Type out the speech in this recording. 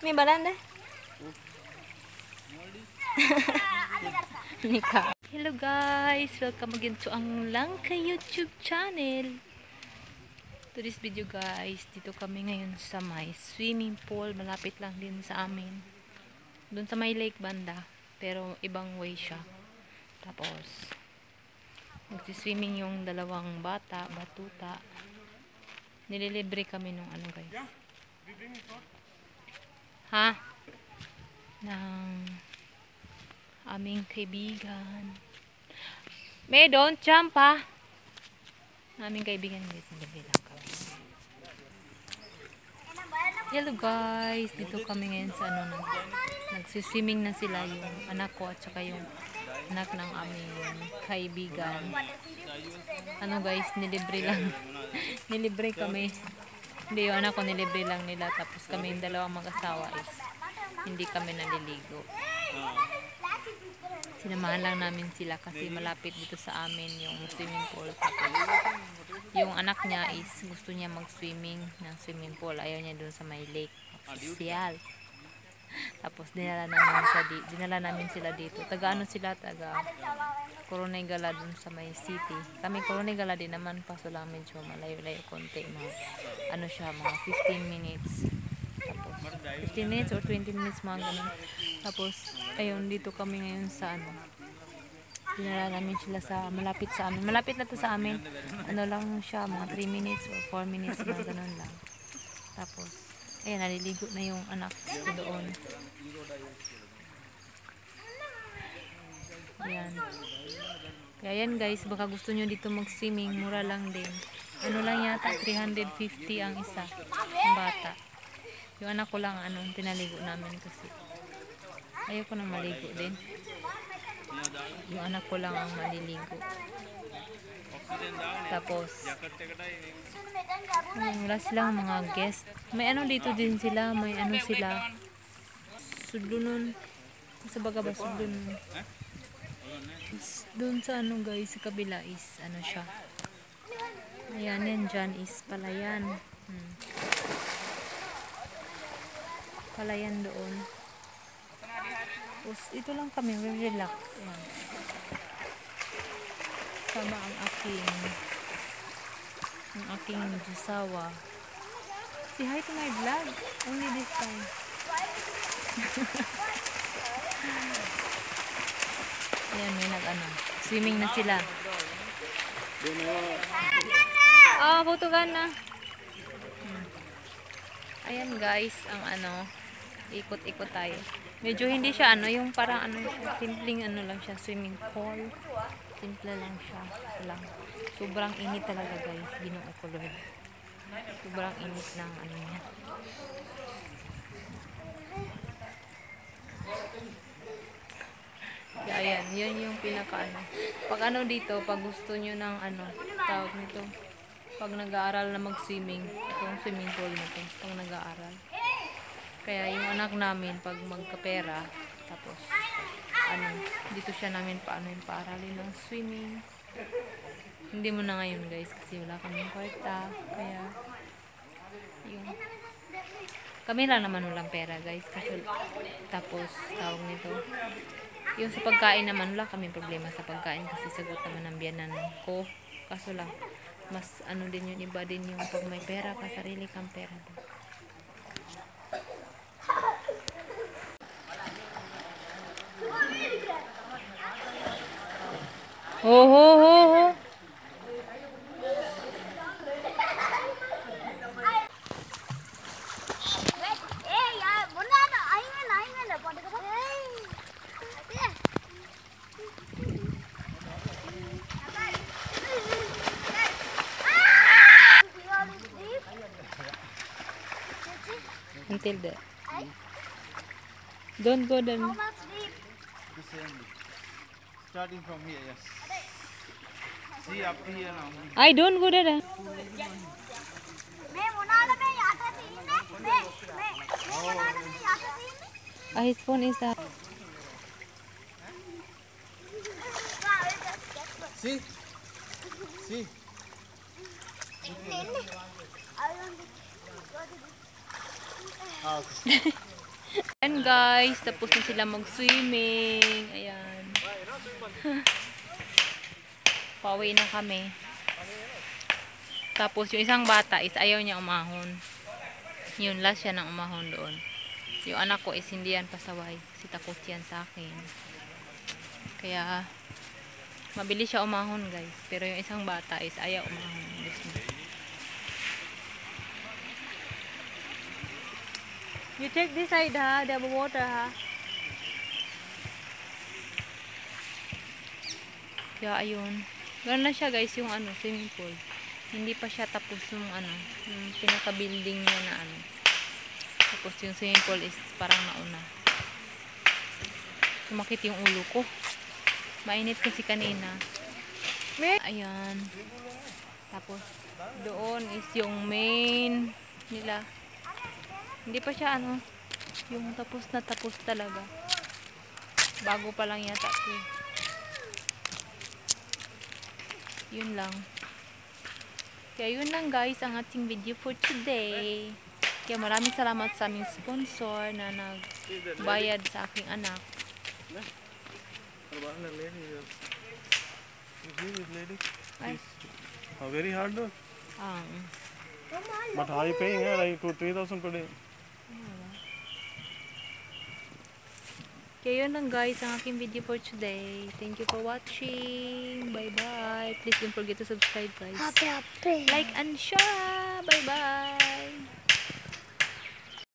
May balanda. Nika. Hello guys, welcome again to ang Langka YouTube channel. To this video guys, dito kami ngayon sa may swimming pool, malapit lang din sa amin. Doon sa may lake banda, pero ibang way siya. Tapos magsi-swimming yung dalawang batuta. Nililibre kami nung ano guys. Ha? Ng aming kaibigan. May don't jump ha. Aming kaibigan guys, nililibre lang kami. Hello guys, dito kami ngayon sa ano, nagsiswimming na sila yung anak ko at saka yung anak ng aming kaibigan. Ano guys, nilibre lang. Nilibre kami. Hindi, yung anak ko nilibre lang nila. Tapos kami yung dalawang mag-asawa is hindi kami naliligo. Sinamahan lang namin sila kasi malapit dito sa amin yung swimming pool. Tapos yung anak niya is gusto niya mag-swimming ng swimming pool. Ayaw niya dun sa may lake. Official. Tapos dinala namin sila dito. Taga ano sila? Taga Coronel Gala dun sa may city. Kami Coronel Gala din naman, paso lang medyo malayo-layo konti. Ano siya, mga 15 minutes. Tapos 15 minutes or 20 minutes mga ganun. Tapos ayun, dito kami ngayon sa ano. Dinala namin sila sa malapit sa amin. Malapit na to sa amin. Ano lang siya, mga 3 minutes or 4 minutes mga ganun lang. Tapos ayan, naliligo na yung anak ko doon. Ayan. Kaya yan guys, baka gusto nyo dito mag-swimming, mura lang din. Ano lang yata, 350 ang isa, ang bata. Yung anak ko lang, pinaligo namin kasi ayoko na maligo din. Yung anak ko lang ang maliligo. Tapos wala silang mga guest. May ano dito din sila, may ano sila, sudlunon. Sa baga ba sudlunon? Doon sa ano guys, sa kabila is ano siya. Ayan, yan dyan is palayan. Palayan doon. Tapos ito lang kami, relax. Ayan. Sama ang aking jusawa. Say hi to my vlog. Only this time. Ayan, may swimming na sila. Oh, putugan na. Ayan guys, ang ikot-ikot tayo. Medyo hindi siya yung parang simpleng lang siya, swimming pool. Simple lang siya. Sobrang init talaga guys, Ginoo ko Lord. Sobrang init ng niya. Kaya ayan, yun yung pinaka Pag dito, pag gusto nyo ng tawag nito, pag nag-aaral na mag-swimming, itong swimming pool nito, pag nag-aaral. Kaya yung anak namin, pag magkapera, tapos dito siya namin paaralin ng swimming. Hindi mo na ngayon guys, kasi wala kaming kwarta. Kaya yun. Kami lang naman walang pera guys. Kasi, tapos tawag nito, yung sa pagkain naman, wala kami problema sa pagkain kasi sagot naman ng biyanan ko. Kaso lang, mas din yun, iba din yung pag may pera ka, sarili kang pera. Ho ho ho ho. Until there. Don't go there. Starting from here, yes. See up here now. I don't go there. His phone is up. See? See? Ah, okay. Ayan guys, tapos na sila mag-swimming. Ayan. Pauwi na kami. Tapos yung isang bata is ayaw niya umahon. Yun, last siya ng umahon doon. Yung anak ko is hindi yan pasaway. Kasi takot yan sa akin. Kaya, mabilis siya umahon guys. Pero yung isang bata is ayaw umahon. Gusto niya. You take this side ha, the water ha. Kaya ayun. Ganun na siya guys yung swimming pool. Hindi pa siya tapos yung yung pinaka-building niya na Tapos yung swimming pool is parang nauna. Sumakit yung ulo ko. Mainit kasi kanina. Ayan. Tapos doon is yung main nila. Hindi pa siya yung tapos na tapos talaga. Bago pa lang yata ito. Yun lang. Kaya yun lang guys ang ating video for today. Kaya maraming salamat sa aming sponsor na nagbayad sa aking anak. Ay. Very hard though. Ang But how are you paying? Like 3,000 per day. Kaya yun lang guys ang aking video for today. Thank you for watching. Bye bye. Please don't forget to subscribe guys. Like and share. Bye bye.